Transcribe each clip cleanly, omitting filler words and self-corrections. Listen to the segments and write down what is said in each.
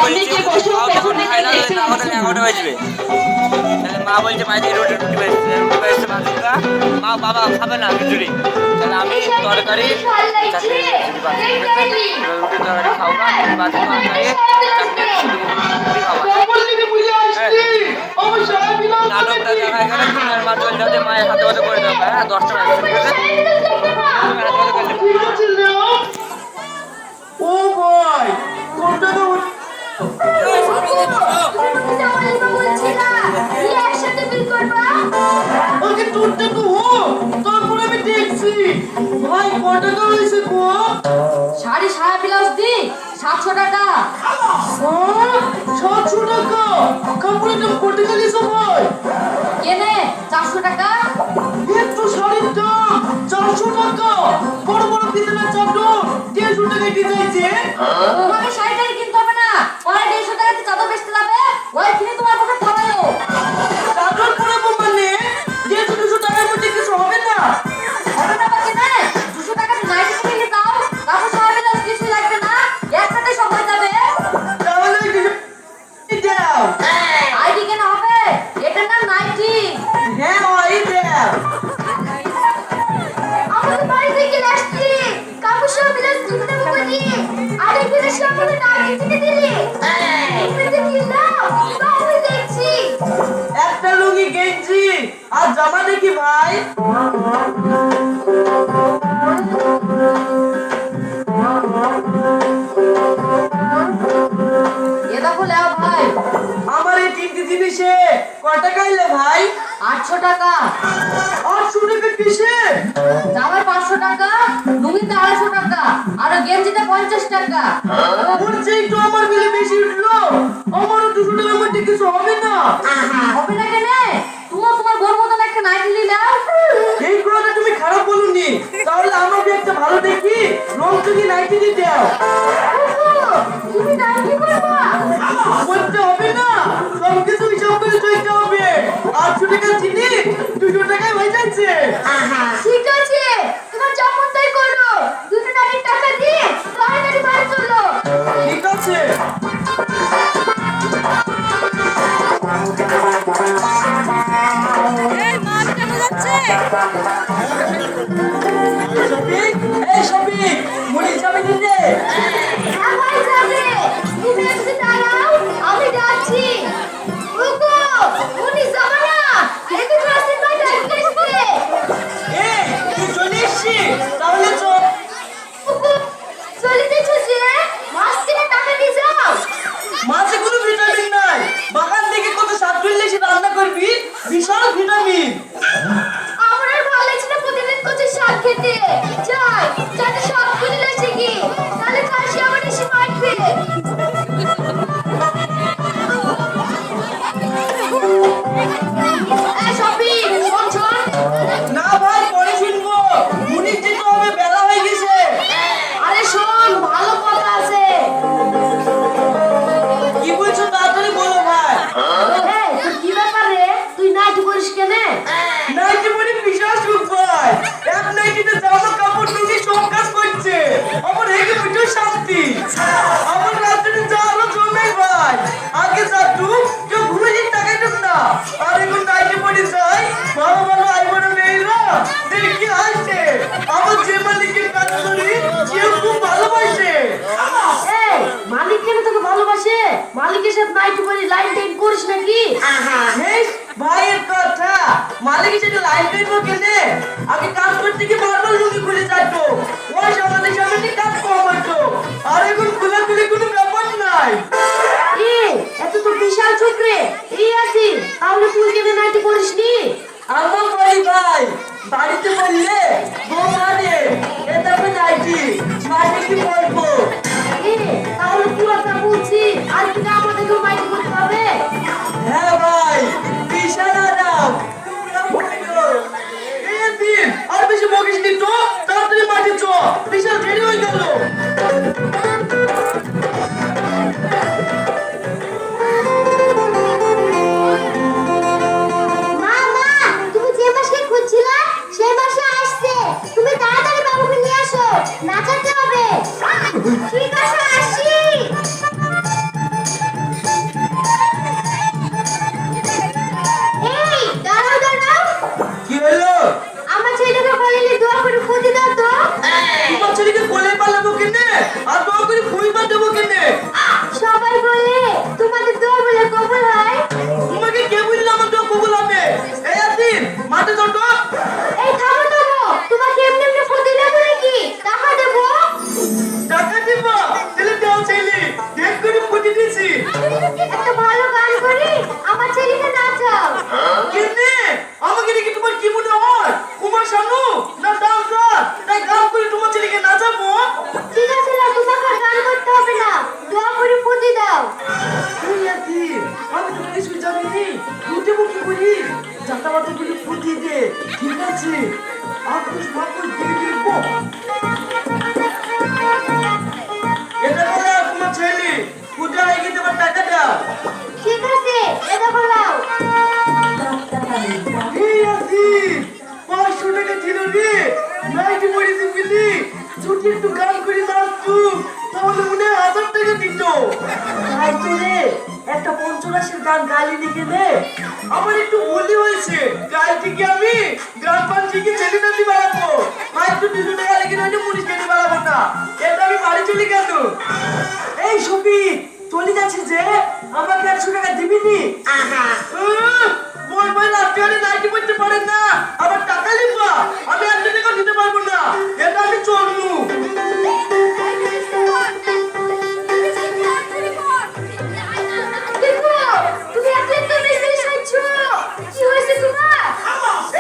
বলছি যখন খাই না আমাদের 11টা বাজবে। মা বলছে মাঝে রুটি বাজছে মা বাবা খাবে না খিচুড়ি, তাহলে আমি তরকারি চাটনি রুটি তরকারি খাবো না, বাকি তরকারি চাটনি শুধু রুটি খাবো। নাটকটা দেখা গেলে খুনের মা চলে যাতে মায়ের হাতে হাতে করে দেবো। হ্যাঁ 10টা বাজছে, ঠিক আছে? ও ভাই কোনটা তো ওকে তোরটা তো হোক, তারপর আমি দেখছি। ভাই কত টাকা হয়েছে গো? শাড়ি সায়া ব্লাউজ দি 700 টাকা। 700 টাকা? কাপড়ের দাম কত টাকা দিছো ভাই? কেনে 400 টাকা। একটু শাড়ির দাম 400 টাকা? বড় বড় বিছানার চাদর 150 টাকায় কি চাইছে? তোমাকে শাড়িটা কিনতে হবে না, পরে 150 টাকাতে চাদর বেচতে যাবে, ওই কিনে তোমার পকেট ফালায়ও। চাদর পরাবো মানে 150 টাকার মধ্যে কিছু হবে না? হবে না বাকি না, 200 টাকাতে নাইটি কিনে দাও, তারপর সায়া ব্লাউজ কিছু লাগবে না, একসাথে সব হয়ে যাবে। তাহলে দাও। আইডি কেন হবে? এটার নাম নাইটি। হ্যাঁ ওই দাও। আমাদের বাড়ি থেকে আসছি, কাপড় সব ব্লাউজ কিনতে হবে বলি, আরে কিনে সব আমাদের নাইটি কিনে দিলি। তুমি তো কিনলাম, তাহলে দেখছি। একটা লুঙ্গি গেঞ্জি আর জামা দেখি ভাই। এ দেখো লেও ভাই, আমার এই তিনটি জিনিসে কত টাকা এলো ভাই? 800 টাকা। 800 টাকা কিসে? জামায় 500 টাকা, লুঙ্গিতে 250 টাকা, আর গেঞ্জিতে 50 টাকা। ওর চেয়ে তো আমার বিলে বেশি উঠলো। আমারও 200 টাকার মধ্যে কিছু হবে না। হবে না কেনে? তোমার বোন মতন একটা নাইটি নিলাম। এই কথাটা তুমি খারাপ বলুনি। তাহলে আমাকে একটা ভালো দেখি রং চুকি নাইটি দিতে দাও। তুমি নাইটি করবা? বলতে হবে না, সবকিছু হিসাব করে চলতে হবে। 800 টাকা চিনি 200 টাকায় হয়ে যাচ্ছে। ঠিক আছে, তোমার যেমন তাই করো, দুটো নাইটির টাকা দিয়ে তাড়াতাড়ি বাড়ি চলো। ঠিক আছে। এই মাল কেন যাচ্ছে? শফিক, এই শফিক, মুড়ি যাবে দিতে? হ্যাঁ ভাই যাবে, তুমি একটু দাঁড়াও, আমি যাচ্ছি। ওগো, উনি যাবে না, এতে ক্লাসে ভাই ডাকতে এসেছে। এই তুই চলে এসছিস? তাহলে চল। ওগো, চলে যাচ্ছো যে, মাছ কিনে টাকা দিয়ে যাও। মাছে কোনো ভিটামিন নাই। বাগান থেকে কত শাক তুললে সেটা রান্না করবি, বিশাল ভিটামিন। আমার আর ভালো লাগছে না প্রতিদিন কচি শাক খেতে। যাই, যাতে শাক খুলে আসে কি, তাহলে কাশি আমার এসে মারবে। এই সবই, শোন শোন। না ভাই পরে শুনবো, মুড়ি যেতে হবে, বেলা হয়ে গেছে। আরে শোন, ভালো কথা আছে। কি বলছো তাড়াতাড়ি বলো ভাই। এই, তোর কি ব্যাপার রে? তুই নাইটি করিস কেনে? নাইটি পরে বিশাল সুখ ভাই। এক নাইটিতে জামা কাপড় টুকি সব কাজ করছে। আমার হেগে পিঠেও শান্তি। আমার রাত্রে যা আলো জমে ভাই। আগে যাতু কেউ ঘুরে টাকা দেব না, আর এখন নাইটি পরে যাই। ভালো ভালো আইবড় মেয়েরা দেখি আসছে। আমার যে মালিকের কাজ করি কেউ খুব ভালোবাসে। এই, মালিক কেন তোকে ভালোবাসে? মালিকের সাথে নাইটি পরি লাইন টাইন করিস নাকি? হেই, ভাইয়ের কথা মালিকের সাথে লাইন টাইপ কেনে? আগে কাজ করতে কি বারবার লুঙ্গি খুলে যেত। ওই আমাদের সামনে কাজ কম হতো, আর এখন খোলাখুলি কোনো ব্যাপার নাই। এই, এত তো বিশাল চোখ রে। এই আছি, তাহলে তুই কেনে নাইটি পরিস নি? আমার ভাই ভাই বাড়িতে বললে বউ মানে এটা আমি নাইটি মাঠে কি বলবো। এই, তাহলে তুই একটা বলছি, আর কি না আমাদেরকেও নাইটি করতে হবে? হ্যাঁ ভাই বিশাল আরাম। তোমরা বলো, এত জাতাবাতে গুলি ফুটিয়ে দে, ঠিক আছে? আকুশ মাকুশ দিয়ে দিবো। এটা বলে তোমার ছেলে পূজা হয়ে গেছে, আমার টাকাটা। ঠিক আছে, এটা বলাও। এই আসি 500 টাকা ছিল রে, নাইটি পড়েছি বুঝলি, ছুটি একটু গান করে নাচতু, তাহলে মনে হয় 1000 টাকা দিত। তাই তো রে, একটা পঞ্চরাশের গান গালি লিখে দে। আমার একটু ভুলই হয়েছে, গাই থেকে আমি গান পান থেকে ছেলে নাচি বাড়াবো, মাত্র 200 টাকা লেগে নইলে পুলিশ কেটে বাড়াবো না, এটা আমি বাড়ি চলে গেল। এই সফি চলে যাচ্ছে যে, আমাকে 100 টাকা দিবি নি? মোর ভাই রাত্রে নাইটি পড়তে পারেন না, আবার টাকা লিখবা, আমি 100 টাকা দিতে পারবো না, এটা আমি চলনু। দেখো, তুমি এখন তো বেশি খাচ্ছো। কি হয়েছে তোমার?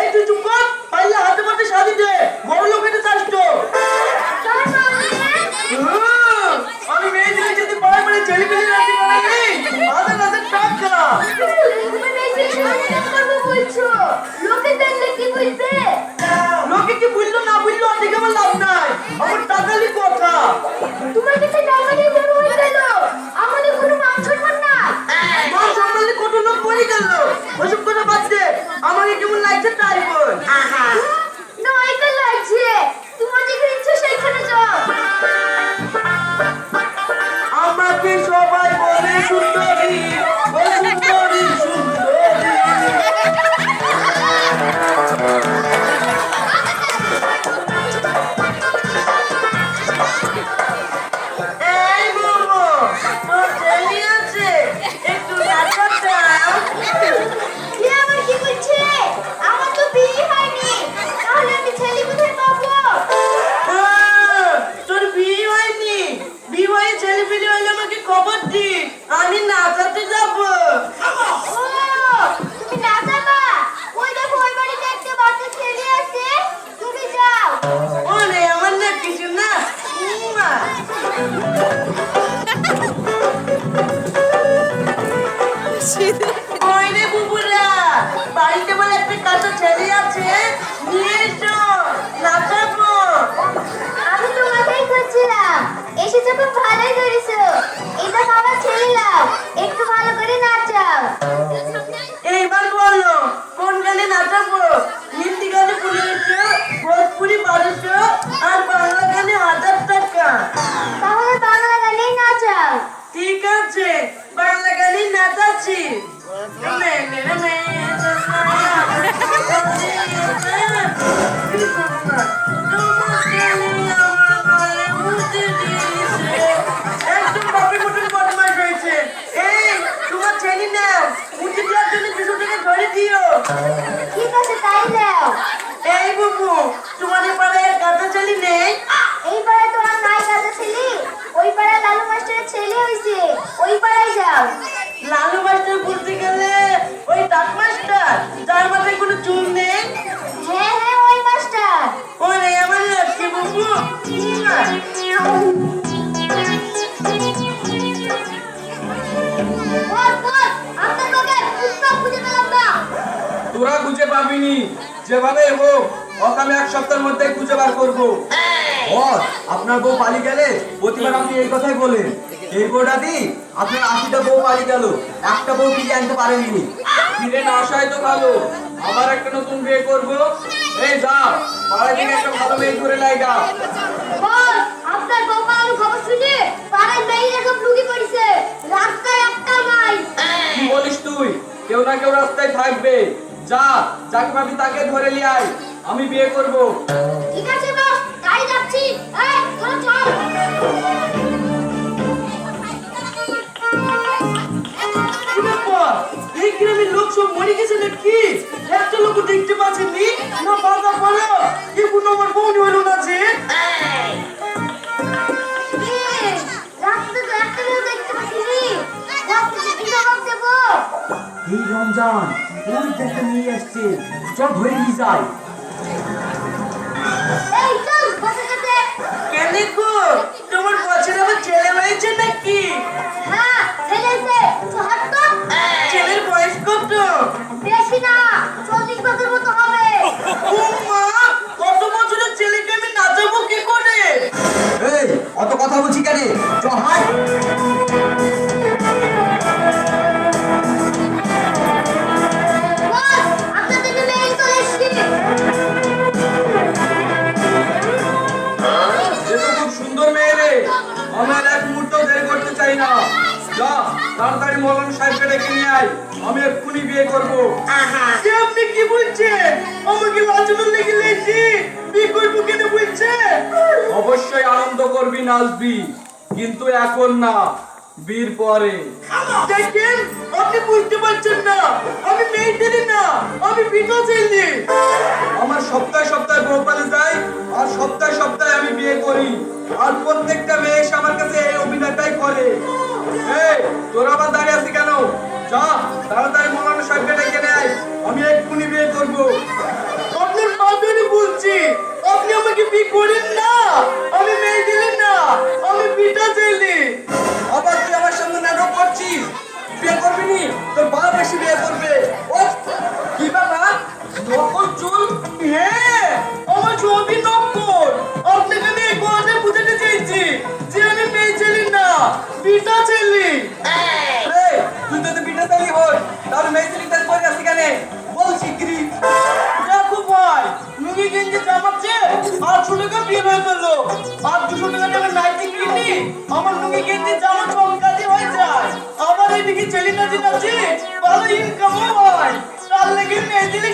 এই তুই চুপ কর, পাইলে হাতে পাতে শাদি দে, বড় লোক এটা চাস তো। তার মানে আমি মেয়ে দিলে যদি পাড়ায় পাড়ায় ছেলে পেলে রাখতে পারি, 1000 টাকা। তুমি বেশি খাচ্ছো করবো বলছো। লোকে দেখলে কি বলবে? লোকে কি বুঝলো না বুঝলো ঠিক আমার লাভ নাই, আমার টাকালি কথা। তোমার কাছে টাকা নিয়ে বড় হয়ে গেল, আমাদের কোনো মান সম্মান না। মা সম্মানে কত লোক পড়ে গেল, ওসব কথা বাদ দে, আমাকে কেমন লাগছে তাই বল। না, এটা লাগছে। তোমার যেখানে ইচ্ছে সেখানে যাও। আমাকে সবাই বলে সুন্দরী, ও সুন্দরী সুন্দরী। এই মোমো, তোর ছেলে আছে, একটু নাচা দাও। এ আমার কি বলছে? আমার তো বিয়ে হয়নি, তাহলে আমি ছেলে কোথায় পাবো? তোর বিয়ে হয়নি? বিয়ে হয়ে ছেলে পেলে হলে আমাকে খবর দিস, আমি নাচাতে যাবো। ও, তুমি না যাবা? ওই দেখো, ওই বাড়িতে একটা বাচ্চা ছেলে আছে, তুমি যাও। ওরে আমার না কিছু না। উম্মা। ওই রে বুবুরা, বাড়িতে বলে একটা কাঁচা ছেলে আছে, নিয়ে এসো, নাচাবো। আমি তোমাকেই খুঁজছিলাম, এসেছো খুব ভালোই করেছো। এটা বাবা ছেলে নাও, একটু ভালো করে নাচাও। এইবার বলো কোন গানে নাচাবো? হিন্দি গানে 1500, ভোজপুরি 1200, আর বাংলা গানে 1000 টাকা। তাহলে বাংলা গানেই নাচাও। ঠিক আছে, বাংলা গানে নাচাচ্ছি। একদম বাপের মতন বদমাশ হয়েছে। এই তোমার ছেলে নাও, মুঠি দেওয়ার জন্য 200 টাকা ধরে দিও। ঠিক আছে, তাই নাও। এই বুবু, তোমাদের পাড়ায় আর কাঁচা ছেলে নেই? এই পাড়ায় তো আর নাই কাজে ছেলে, ওই পাড়ায় লালু মাস্টারের ছেলে হয়েছে, ওই পাড়ায় যাও। লালু মাস্টার বলতে গেলে ওই ডাক মাস্টার, যার মাথায় কোনো চুল নেই। হ্যাঁ হ্যাঁ, ওই মাস্টার। ওরে আমার লক্ষ্মী বুবু। বস বস, আপনার লোকে উৎসব খুঁজে পেলাম না। তোরা খুঁজে পাবিনি, যেভাবে হোক ওকে আমি 1 সপ্তাহের মধ্যে খুঁজে বার করবো। বস, আপনার বউ পালিয়ে গেলে প্রতিবার আপনি এই কথাই বলেন, এই বউটা দি আপনার 80টা বউ পালিয়ে গেল, একটা বউ ফিরিয়ে আনতে পারেননি। ফিরে না আসাই তো ভালো, আবার একটা নতুন বিয়ে করবো। এই যা, পাড়ায় থেকে একটা ভালো মেয়ে ধরে লাইগা। বস, আপনার বৌমা আমি খবর শুনে পাড়ায় মেয়েরা সব লুকিয়ে পড়েছে, রাস্তায় একটা নাই। কি বলিস তুই? কেউ না কেউ রাস্তায় থাকবে, যা যাকে পাবি তাকে ধরে নিয়ে আয়, আমি বিয়ে করবো। ঠিক আছে বস, তাই যাচ্ছি। এই চল চল। কি ব্যাপার? এই গ্রামের লোক সব মরে গেছে নাকি? একটা লোক দেখতে পাচ্ছেনি না? বাবা বলো এখন আমার বউনি হলো না যে। এই, রাস্তায় তো একটা লোক দেখতে পাচ্ছিনি। বস, কি জবাব দেবো? এই রমজান, ওই দেখা নিয়ে আসছে, চল ধরে নিয়ে যাই। এই চল, বসে যেতে। কেন গো, তোমার বছর আবার ছেলে হয়েছে নাকি? হ্যাঁ, ছেলে এসে, তো হাত তো। ছেলের বয়স কত? বেশি না, 40 তাড়াতাড়ি মৌলানা সাহেবকে ডেকে নিয়ে আয়, আমি এক্ষুনি বিয়ে করবো। যে আপনি কি বলছেন? আমাকে লাচানোর লেগে লেছি বিয়ে করবো কেন বলছেন? অবশ্যই আনন্দ করবি, নাচবি, কিন্তু এখন না, বিয়ের পরে। দেখেন, আপনি বুঝতে পারছেন না, আমি মেয়েদেরই না, আমি বিটা ছেলে। আমার সপ্তাহে সপ্তাহে ভোপালে যাই, আর সপ্তাহে সপ্তাহে আমি বিয়ে করি, আর প্রত্যেকটা মেয়ে এসে আমার কাছে এই অভিনয়টাই করে। এই, তোরা আবার দাঁড়িয়ে আছিস কেন? যা, তাড়াতাড়ি মৌলানা সাহেবকে ডেকে নেয়, আমি এক্ষুনি বিয়ে করবো। আপনার মা ধরে বলছি, আপনি আমাকে বিয়ে করেন না, আমি মেয়েদেরই না, আমি বিটা ছেলে। আবার তুই আমার সামনে নাটক করছিস? বিয়ে করবি নি? তোর বাপ বেশি বিয়ে করবে। ও কি ব্যাপার, নকল চুল? হ্যাঁ, আমার ছবি নকল। আপনাকে আমি এই কথাটা বুঝাতে চাইছি যে আমি মেয়ে ছেলে না, বিটা ছেলে। এই, তুই যদি বিটা চালি হই, তাহলে মেয়ে ছেলেটার পরে আসি কেন? বল শিগগিরি। দেখো ভাই, লুঙ্গি গেঞ্জি জামাচ্ছে 800 টাকা বিল হয়ে গেল, আর 200 টাকা টাকা নাইটি কিনি, আমার লুঙ্গি গেঞ্জি জামা চমকাতে হয়ে যায়। আবার এদিকে ছেলে নাচি নাচি ভালো ইনকামও হয়, তার লেগে মেয়ে দিলে